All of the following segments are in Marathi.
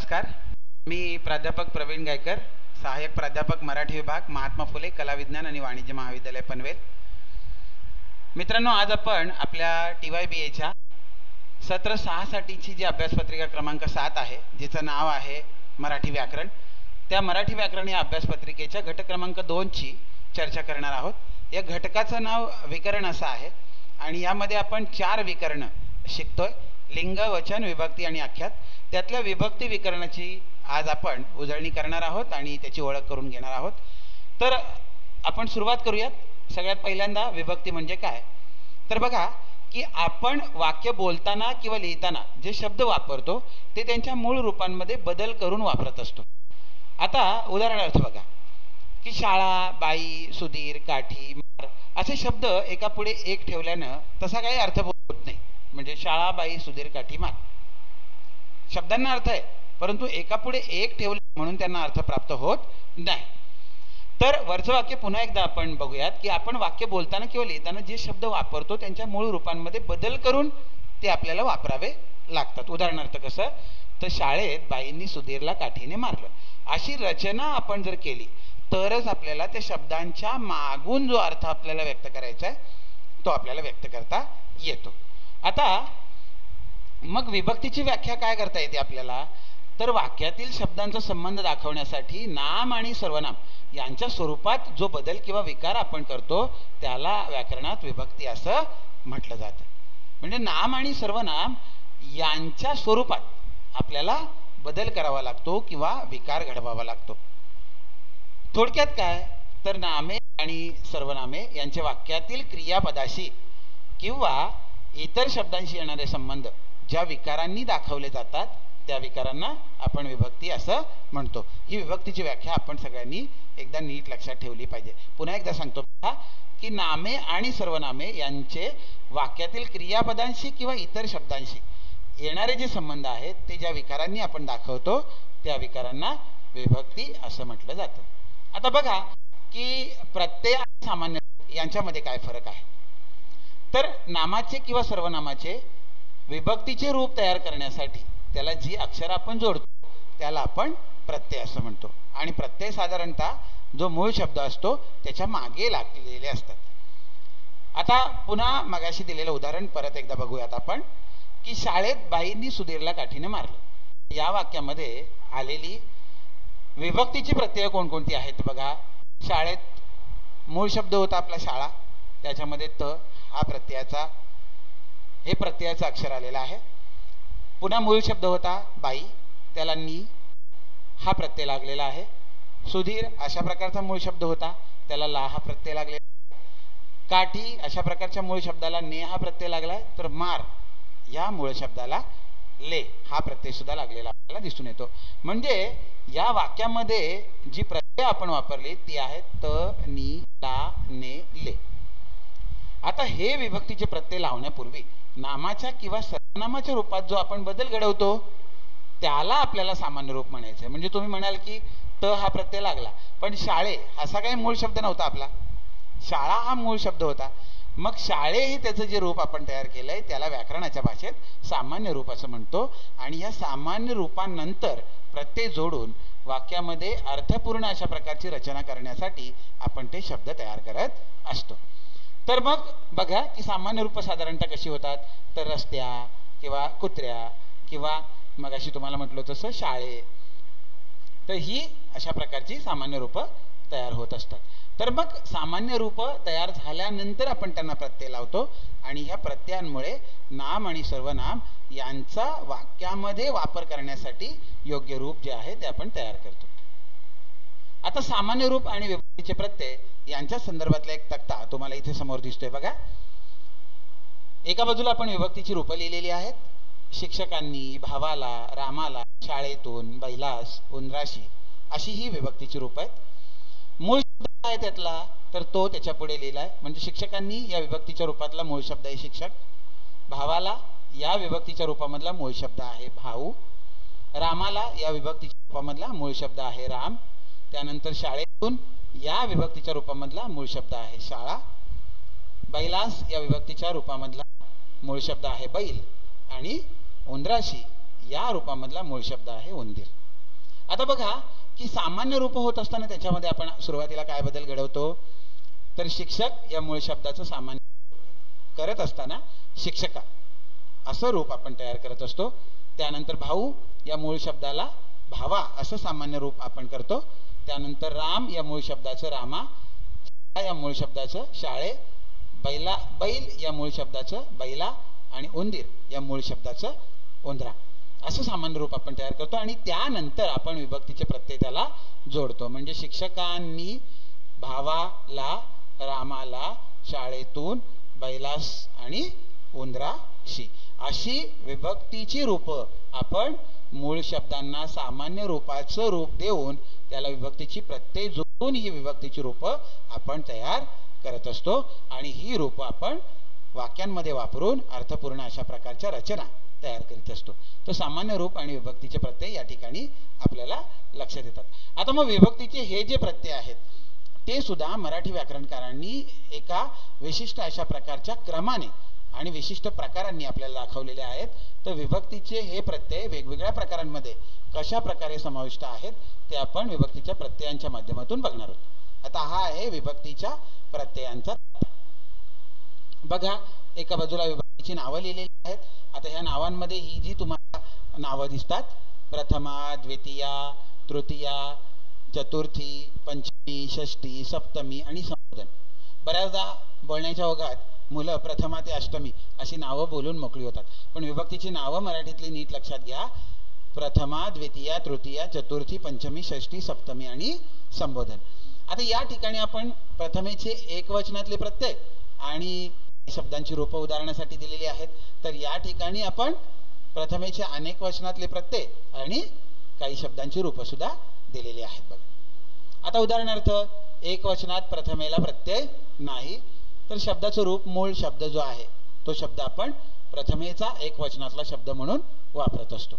नमस्कार. मी प्राध्यापक प्रवीण गायकर, सहाय्यक प्राध्यापक मराठी विभाग, महात्मा फुले कला विज्ञान आणि वाणिज्य महाविद्यालय पनवेल. मित्रांनो, आज आपण आपल्या TYBAच्या सत्र 6 साठीची जी अभ्यासपत्रिका क्रमांक 7 आहे, जिचं नाव आहे मराठी व्याकरण, त्या मराठी व्याकरण या अभ्यासपत्रिकेच्या घटक क्रमांक 2 ची चर्चा करणार आहोत. या घटकाचं नाव विकरण असं आहे आणि यामध्ये आपण 4 विकरण शिकतोय: लिंग, वचन, विभक्ती आणि आख्यात. त्यातल्या विभक्ती विकरणाची आज आपण उजळणी करणार आहोत आणि त्याची ओळख करून घेणार आहोत. तर आपण सुरुवात करूयात. सगळ्यात पहिल्यांदा विभक्ती म्हणजे काय. तर बघा की आपण वाक्य बोलताना किंवा लिहिताना जे शब्द वापरतो ते त्यांच्या मूळ रूपांमध्ये बदल करून वापरत असतो. आता उदाहरणार्थ बघा की शाळा, बाई, सुधीर, काठी, मार असे शब्द एका पुढे एक ठेवल्यानं तसा काही अर्थ होत नाही. म्हणजे शाळा, बाई, सुधीर, काठी, मार शब्दांना अर्थ आहे, परंतु एका पुढे एक ठेवले म्हणून त्यांना अर्थ प्राप्त होत नाही. तर वरचं वाक्य पुन्हा एकदा आपण बघूयात की आपण वाक्य बोलताना किंवा लिहिताना जे शब्द वापरतो त्यांच्या मूळ रूपांमध्ये बदल करून ते आपल्याला वापरावे लागतात. उदाहरणार्थ कसं, तर शाळेत बाईंनी सुधीरला काठीने मारलं, अशी रचना आपण जर केली तरच आपल्याला त्या शब्दांच्या मागून जो अर्थ आपल्याला व्यक्त करायचा आहे तो आपल्याला व्यक्त करता येतो. आता मग विभक्तीची व्याख्या काय करता येते आपल्याला, तर वाक्यातील शब्दांचा संबंध दाखवण्यासाठी नाम आणि सर्वनाम यांच्या स्वरूपात जो बदल किंवा विकार आपण करतो त्याला व्याकरणात विभक्ती असं म्हटलं जातं. म्हणजे नाम आणि सर्वनाम यांच्या स्वरूपात आपल्याला बदल करावा लागतो किंवा विकार घडवावा लागतो. थोडक्यात काय, तर नामे आणि सर्वनामे यांचे वाक्यातील क्रियापदाशी किंवा इतर शब्दांशी येणारे संबंध ज्या विकारांनी दाखवले जातात त्या विकारांना आपण विभक्ती असं म्हणतो. ही विभक्तीची व्याख्या आपण सगळ्यांनी एकदा नीट लक्षात ठेवली पाहिजे. पुन्हा एकदा सांगतो की नामे आणि सर्वनामे यांचे वाक्यातील क्रियापदांशी किंवा इतर शब्दांशी येणारे जे संबंध आहेत ते ज्या विकारांनी आपण दाखवतो त्या विकारांना विभक्ती असं म्हटलं जातं. आता बघा की प्रत्यय आणि सामान्य यांच्यामध्ये काय फरक आहे. तर नामाचे किंवा सर्वनामाचे विभक्तीचे रूप तयार करण्यासाठी त्याला जी अक्षर आपण जोडतो त्याला आपण प्रत्यय असं म्हणतो. आणि प्रत्यय साधारणतः जो मूळ शब्द असतो त्याच्या मागे लागलेले असतात. आता पुन्हा मगाशी दिलेलं उदाहरण परत एकदा बघूयात आपण की शाळेत बाईंनी सुधीरला काठीने मारलं. या वाक्यामध्ये आलेली विभक्तीची प्रत्यय कोणकोणती आहेत बघा. शाळेत मूळ शब्द होता आपला शाळा, त्याच्यामध्ये त हा प्रत्ययाचा अक्षर आलेला आहे. पुन्हा मूळ शब्द होता बाई, त्याला नी हा प्रत्यय लागलेला आहे. सुधीर अशा प्रकारचा मूळ शब्द होता, त्याला ला हा प्रत्यय लागलेला. काठी अशा प्रकारच्या मूळ शब्दाला ने हा प्रत्यय लागलाय. तर मार या मूळ शब्दाला ले हा प्रत्यय सुद्धा लागलेला आपल्याला दिसून येतो. म्हणजे या वाक्यामध्ये जी प्रत्यय आपण वापरली ती आहे त, नी, ला, ने, ले. आता हे विभक्तीचे प्रत्यय लावण्यापूर्वी नामाच्या किंवा सर्वनामाच्या रूपात जो आपण बदल घडवतो त्याला आपल्याला सामान्य रूप म्हणायचं. म्हणजे तुम्ही म्हणाल की त हा प्रत्यय लागला, पण शाळे असा काही मूळ शब्द नव्हता आपला, शाळा हा मूळ शब्द होता. मग शाळे हे त्याचं जे रूप आपण तयार केलंय त्याला व्याकरणाच्या भाषेत सामान्य रूप असं म्हणतो. आणि या सामान्य रूपांनंतर प्रत्यय जोडून वाक्यामध्ये अर्थपूर्ण अशा प्रकारची रचना करण्यासाठी आपण ते शब्द तयार करत असतो. तर मग बघा की सामान्य रूप साधारणतः कशी होतात, तर रस्त्या किंवा कुत्र्या किंवा मगाशी तुम्हाला म्हटलं तसं शाळे, तर ही अशा प्रकारची सामान्य रूप तयार होत असतात. तर मग सामान्य रूप तयार झाल्यानंतर आपण त्यांना प्रत्यय लावतो आणि ह्या प्रत्ययांमुळे नाम आणि सर्वनाम यांचा वाक्यामध्ये वापर करण्यासाठी योग्य रूप जे आहे ते आपण तयार करतो. आता सामान्य रूप आणि विभक्तीचे प्रत्यय यांच्या संदर्भातला एक तक्ता तुम्हाला इथे समोर दिसतोय बघा. एका बाजूला आपण विभक्तीची रूपं लिहिलेली आहेत. शिक्षकांनी, भावाला, रामाला, शाळेतून, बैलास, उंदराशी अशी ही विभक्तीची रूप आहेत. मूळ शब्द आहे त्यातला, तर तो त्याच्या पुढे लिहिलाय. म्हणजे शिक्षकांनी या विभक्तीच्या रूपातला मूळ शब्द आहे शिक्षक. भावाला या विभक्तीच्या रूपामधला मूळ शब्द आहे भाऊ. रामाला या विभक्तीच्या रूपामधला मूळ शब्द आहे राम. त्यानंतर शाळेतून या विभक्तीच्या रूपामधला मूळ शब्द आहे शाळा. बैलास या विभक्तीच्या रूपामधला मूळ शब्द आहे बैल. आणि उंदराशी या रूपामधला मूळ शब्द आहे उंदीर. आता बघा की सामान्य रूप होत असताना त्याच्यामध्ये आपण सुरुवातीला काय बदल घडवतो, तर शिक्षक या मूळ शब्दाचं सामान्य करत असताना शिक्षका असं रूप आपण तयार करत असतो. त्यानंतर भाऊ या मूळ शब्दाला भावा असं सामान्य रूप आपण करतो. त्यानंतर राम या मूळ शब्दाचं रामा, या मूळ शब्दाचं शाळे, बैल या मूळ शब्दाचं बैला आणि उंदीर या मूळ शब्दाचं उंदरा असं सामान्य रूप आपण तयार करतो. आणि त्यानंतर आपण विभक्तीचे प्रत्यय त्याला जोडतो. म्हणजे शिक्षकांनी भावाला रामाला शाळेतून बैलास आणि उंदराशी अशी विभक्तीची रूप आपण मूळ शब्दांना सामान्य रूपाचं रूप देऊन त्याला विभक्तीची प्रत्यय जोडून ही विभक्तीची रूप आपण तयार करत असतो. आणि ही रूप आपण वाक्यांमध्ये वापरून अर्थपूर्ण अशा प्रकारच्या रचना तयार करीत असतो. तर सामान्य रूप आणि विभक्तीचे प्रत्यय या ठिकाणी आपल्याला लक्षात येतात. आता मग विभक्तीचे हे जे प्रत्यय आहेत ते सुद्धा मराठी व्याकरणकारांनी एका विशिष्ट अशा प्रकारच्या क्रमाने आणि विशिष्ट प्रकारांनी आपल्याला दाखवलेले आहेत. तर विभक्तीचे हे प्रत्यय वेगवेगळ्या प्रकारांमध्ये कशा प्रकारे समाविष्ट आहेत ते आपण विभक्तीच्या प्रत्ययांच्या माध्यमातून बघणार आहोत. आता हा आहे विभक्तीच्या प्रत्ययांचा. बघा एका बाजूला विभक्तीची नावं लिहिलेली आहेत. आता ह्या नावांमध्ये ही जी तुम्हाला नावं दिसतात, प्रथमा, द्वितीया, तृतीया, चतुर्थी, पंचमी, षष्टी, सप्तमी आणि संबोधन. बऱ्याचदा बोलण्याच्या ओघात मुलं प्रथमा ते अष्टमी अशी नावं बोलून मोकळी होतात. पण विभक्तीची नावं मराठीतली नीट लक्षात घ्या. प्रथमा, द्वितीया, तृतीया, चतुर्थी, पंचमी, षष्टी, सप्तमी आणि संबोधन. आता या ठिकाणी आपण प्रथमेचे एकवचनातले प्रत्यय आणि शब्दांची रूप उदाहरणासाठी दिलेली आहेत. तर या ठिकाणी आपण प्रथमेचे अनेक वचनातले प्रत्यय आणि काही शब्दांची रूप सुद्धा दिलेली आहेत. बघा आता उदाहरणार्थ एक वचनात प्रथमेला प्रत्यय नाही, तर शब्दाचं रूप मूळ शब्द जो आहे तो शब्द आपण प्रथमेचा एक वचनातला शब्द म्हणून वापरत असतो.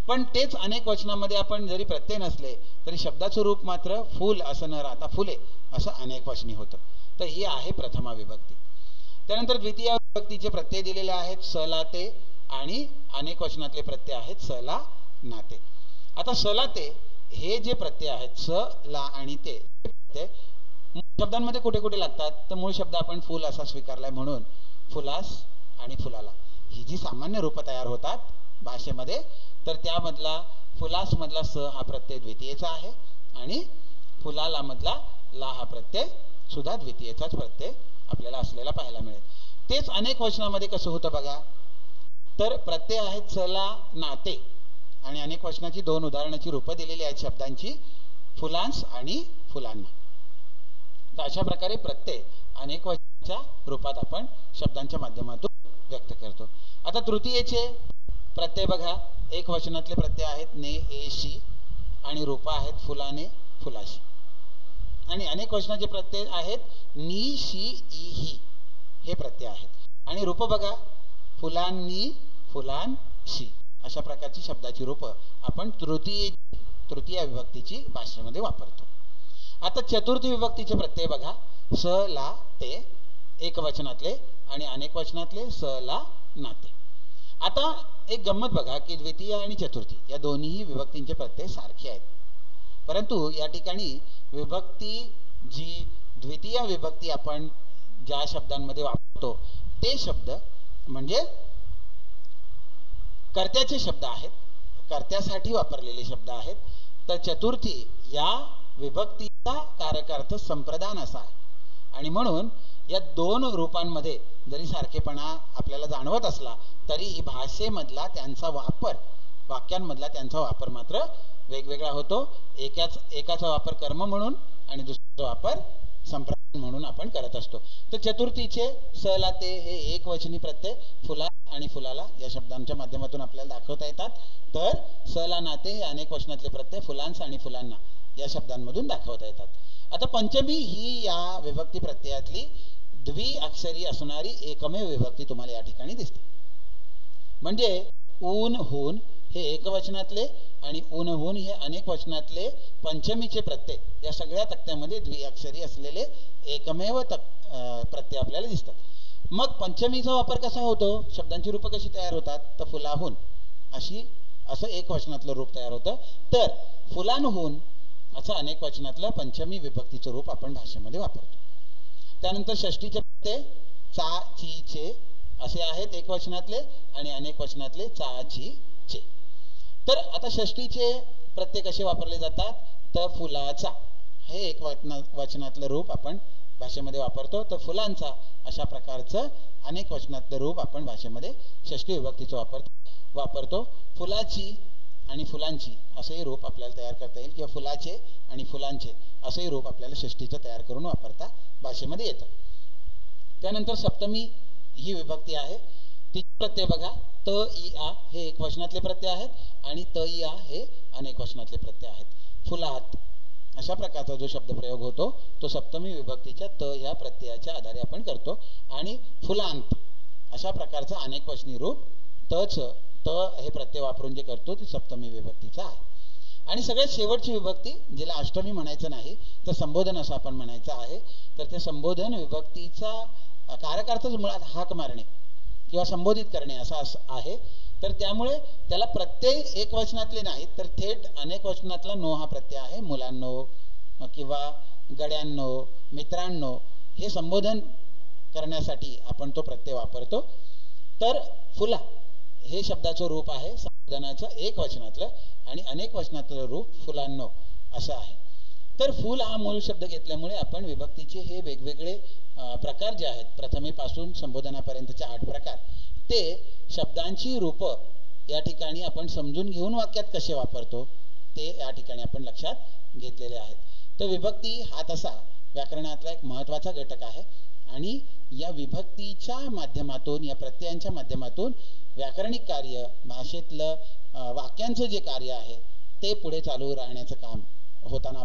पण तेच अनेक वचनामध्ये आपण जरी प्रत्यय नसले तरी शब्दाचं रूप मात्र फूल असं न राहता फुले असं अनेक वचनी होतं. तर ही आहे प्रथमा विभक्ती. त्यानंतर द्वितीय विभक्तीचे प्रत्यय दिलेले आहेत स ला ते आणि अनेक वचनातले प्रत्यय आहेत स ला नाते. आता स ला ते हे जे प्रत्यय आहेत स ला आणि ते प्रत्यय शब्दांमध्ये कुठे कुठे लागतात, तर मूळ शब्द आपण फुल असा स्वीकारलाय म्हणून फुलास आणि फुलाला ही जी सामान्य रूप तयार होतात भाषेमध्ये, तर त्यामधला फुलास मधला स हा प्रत्यय द्वितीयेचा आहे आणि फुलाला मधला ला हा प्रत्यय सुद्धा द्वितीयेचाच प्रत्यय आपल्याला असलेला पाहायला मिळेल. तेच अनेक वचनामध्ये कसं होतं बघा, तर प्रत्यय आहेत स ला नाते आणि अनेक वचनाची दोन उदाहरणाची रूपं दिलेली आहेत शब्दांची फुलांस आणि फुलांना. तर अशा प्रकारे प्रत्यय अनेक वचनाच्या रूपात आपण शब्दांच्या माध्यमातून व्यक्त करतो. आता तृतीयेचे प्रत्यय बघा, एक वचनातले प्रत्यय आहेत ने ए शी आणि रूप आहेत फुलाने फुलाशी. आणि अनेक वचनाचे प्रत्यय आहेत नी शी ई ही हे प्रत्यय आहेत आणि रूप बघा फुलांनी फुलांशी. अशा प्रकारची शब्दाची रूप आपण तृतीय विभक्तीची भाषेमध्ये वापरतो. आता चतुर्थी विभक्तीचे प्रत्यय बघा स ला ते एक वचनातले आणि अनेक वचनातले स ला नाते. आता एक गंमत बघा की द्वितीय आणि चतुर्थी या दोन्ही विभक्तींचे प्रत्यय सारखे आहेत, परंतु या ठिकाणी विभक्ती जी द्वितीय विभक्ती आपण ज्या शब्दांमध्ये वापरतो ते शब्द म्हणजे कर्त्याचे शब्द आहेत, कर्त्यासाठी वापरलेले शब्द आहेत. तर चतुर्थी या विभक्तीचा कारकार्थ संप्रदान असा आहे आणि म्हणून या दोन रूपांमध्ये जरी सारखेपणा आपल्याला जाणवत असला तरी भाषेमधला त्यांचा वापर वाक्यांमधला त्यांचा वापर मात्र वेगवेगळा होतो. एकाचा वापर कर्म म्हणून आणि दुसऱ्याचा वापर संप्रदान म्हणून आपण करत असतो. तर चतुर्थीचे स ला ते हे एक वचनी प्रत्यय फुला आणि फुलाला या शब्दांच्या माध्यमातून आपल्याला दाखवता येतात. तर स ला नाते हे अनेक वचनातले प्रत्यय फुलांस आणि फुलांना या शब्दांमधून दाखवता येतात. आता पंचमी ही या विभक्ती प्रत्ययातली द्विअक्षरी असणारी एकमेव विभक्ती तुम्हाला या ठिकाणी दिसते. म्हणजे ऊन हून हे एकवचनातले आणि ऊनहून हे अनेक वचनातले पंचमीचे प्रत्यय या सगळ्या तक्त्यामध्ये द्विअक्षरी असलेले एकमेव प्रत्यय आपल्याला दिसतात. मग पंचमीचा वापर कसा होतो, शब्दांची रूप कशी तयार होतात, तर फुलाहून अशी असं एक वचनातलं रूप तयार होतं. तर फुलांहून असं अनेक वचनातलं पंचमी विभक्तीचं रूप आपण भाषेमध्ये वापरतो. त्यानंतर षष्टीचे प्रत्यय चा ची चे असे आहेत एक वचनातले आणि अनेक वचनातले चा ची चे. तर आता षष्टीचे प्रत्यय कसे वापरले जातात तर फुलाचा हे एक वचनातलं रूप आपण भाषेमध्ये वापरतो. तर फुलांचा अशा प्रकारचं अनेक वचनातलं रूप आपण भाषेमध्ये षष्टी विभक्तीचं वापरतो. फुलाची आणि फुलांची असेही रूप आपल्याला तयार करता येईल किंवा फुलाचे आणि फुलांचे असेही रूप आपल्याला षष्टीचं तयार करून वापरता भाषेमध्ये येतं. त्यानंतर सप्तमी ही विभक्ती आहे. तिचे प्रत्यय बघा त इ आ हे एक वचनातले प्रत्यय आहेत आणि त इ आ हे अनेक वचनातले प्रत्यय आहेत. फुलात अशा प्रकारचा जो शब्द प्रयोग होतो तो सप्तमी विभक्तीच्या त या प्रत्ययाच्या आधारे आपण करतो. आणि फुलांत अशा प्रकारचा अनेक वचनी रूप त हे प्रत्यय वापरून जे करतो ते सप्तमी विभक्तीचा आहे. आणि सगळ्यात शेवटची विभक्ती जिला अष्टमी म्हणायचं नाही तर संबोधन असं आपण म्हणायचं आहे. तर ते संबोधन विभक्तीचा कारकार्थच मुळात हाक मारणे किंवा संबोधित करणे असा आहे. तर त्यामुळे त्याला प्रत्यय एक वचनातले नाहीत तर थेट अनेक वचनातला नो हा प्रत्यय आहे. मुलांनो किंवा गड्यांनो मित्रांनो हे संबोधन करण्यासाठी आपण तो प्रत्यय वापरतो. तर फुला हे शब्दाचं रूप आहे संबोधनाचं एक वचनातलं आणि अनेक वचनातलं रूप फुलांनो असं आहे. तर फुल हा मूळ शब्द घेतल्यामुळे आपण विभक्तीचे हे वेगवेगळे प्रकार जे आहेत प्रथमेपासून संबोधनापर्यंतचे 8 प्रकार ते शब्दांची रूप या ठिकाणी आपण समजून घेऊन वाक्यात कसे वापरतो ते या ठिकाणी आपण लक्षात घेतलेले आहेत. तर विभक्ती हा तसा व्याकरणातला एक महत्त्वाचा घटक आहे आणि या विभक्तीच्या माध्यमातून या प्रत्ययांच्या माध्यमातून व्याकरणिक कार्य भाषेतलं वाक्यांचं जे कार्य आहे ते पुढे चालू राहण्याचं काम होताना